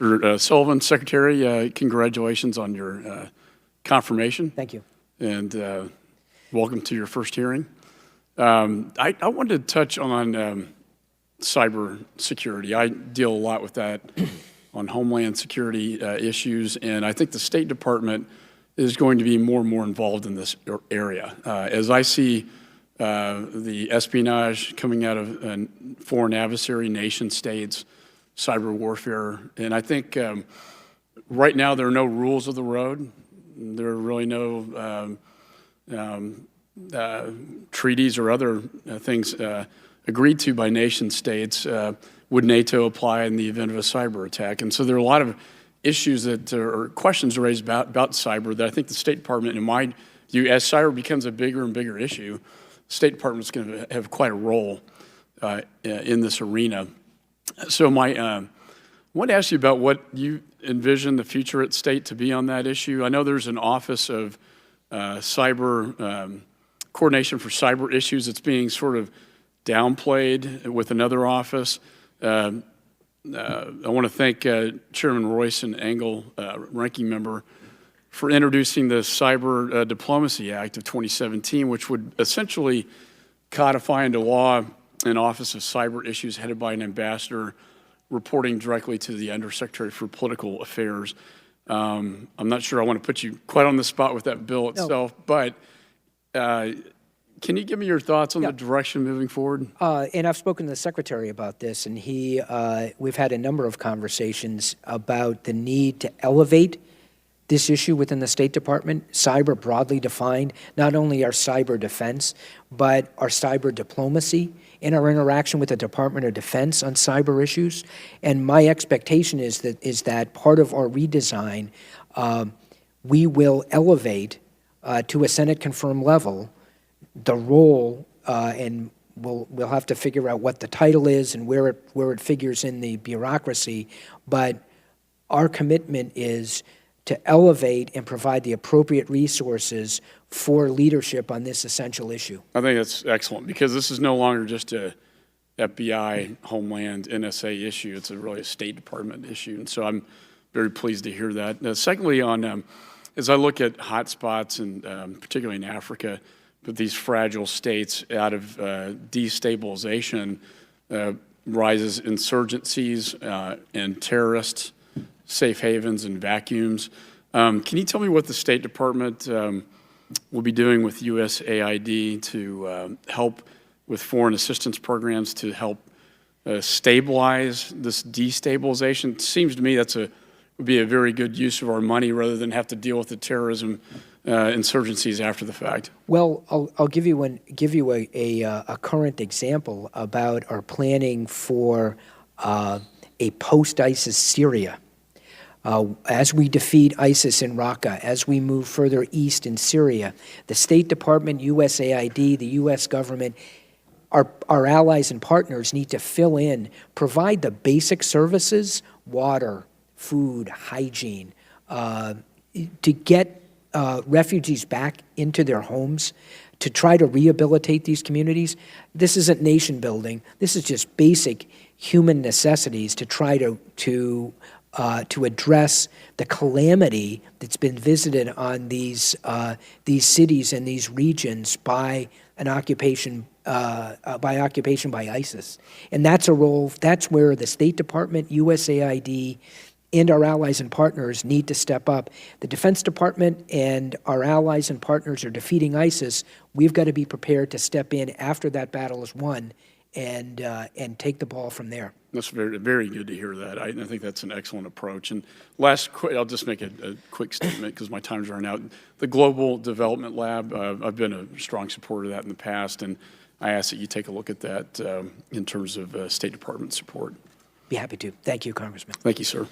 Sullivan, Secretary, congratulations on your confirmation. Thank you. And welcome to your first hearing. I wanted to touch on cyber security. I deal a lot with that on homeland security issues, and I think the State Department is going to be more and more involved in this area. As I see the espionage coming out of foreign adversary nation states, cyber warfare, and I think right now there are no rules of the road. There are really no treaties or other things agreed to by nation states. Would NATO apply in the event of a cyber attack? And so there are a lot of issues that are questions raised about cyber that I think the State Department, in my view, as cyber becomes a bigger and bigger issue, the State Department is going to have quite a role in this arena. So I want to ask you about what you envision the future at State to be on that issue. I know there's an Office of Cyber Coordination for Cyber Issues that's being sort of downplayed with another office. I want to thank Chairman Royce and Engel, ranking member, for introducing the Cyber Diplomacy Act of 2017, which would essentially codify into law an Office of Cyber Issues headed by an ambassador reporting directly to the Undersecretary for Political Affairs. I'm not sure I want to put you quite on the spot with that bill itself, but can you give me your thoughts on the direction moving forward? And I've spoken to the Secretary about this, and we've had a number of conversations about the need to elevate this issue within the State Department, cyber broadly defined, not only our cyber defense, but our cyber diplomacy and our interaction with the Department of Defense on cyber issues. And my expectation is that part of our redesign, we will elevate to a Senate-confirmed level the role, and we'll have to figure out what the title is and where it figures in the bureaucracy, but our commitment is to elevate and provide the appropriate resources for leadership on this essential issue. I think that's excellent, because this is no longer just a FBI, Homeland, NSA issue. It's really a State Department issue, and so I'm very pleased to hear that. Secondly, as I look at hotspots, and particularly in Africa, but these fragile states, out of destabilization rises insurgencies and terrorists, safe havens and vacuums. Can you tell me what the State Department will be doing with USAID to help with foreign assistance programs to help stabilize this destabilization? It seems to me would be a very good use of our money rather than have to deal with the terrorism insurgencies after the fact. Well, I'll give you a current example about our planning for a post-ISIS Syria. As we defeat ISIS in Raqqa, as we move further east in Syria, the State Department, USAID, the U.S. government, our allies and partners need to provide the basic services, water, food, hygiene, to get refugees back into their homes, to try to rehabilitate these communities. This isn't nation building. This is just basic human necessities to try to address the calamity that's been visited on these cities and these regions by an occupation by ISIS. And that's a role. That's where the State Department, USAID, and our allies and partners need to step up. The Defense Department and our allies and partners are defeating ISIS. We've got to be prepared to step in after that battle is won and take the ball from there. That's very, very good to hear that. I think that's an excellent approach. And I'll just make a quick statement because my time's running out. The Global Development Lab, I've been a strong supporter of that in the past, and I ask that you take a look at that in terms of State Department support. Be happy to. Thank you, Congressman. Thank you, sir.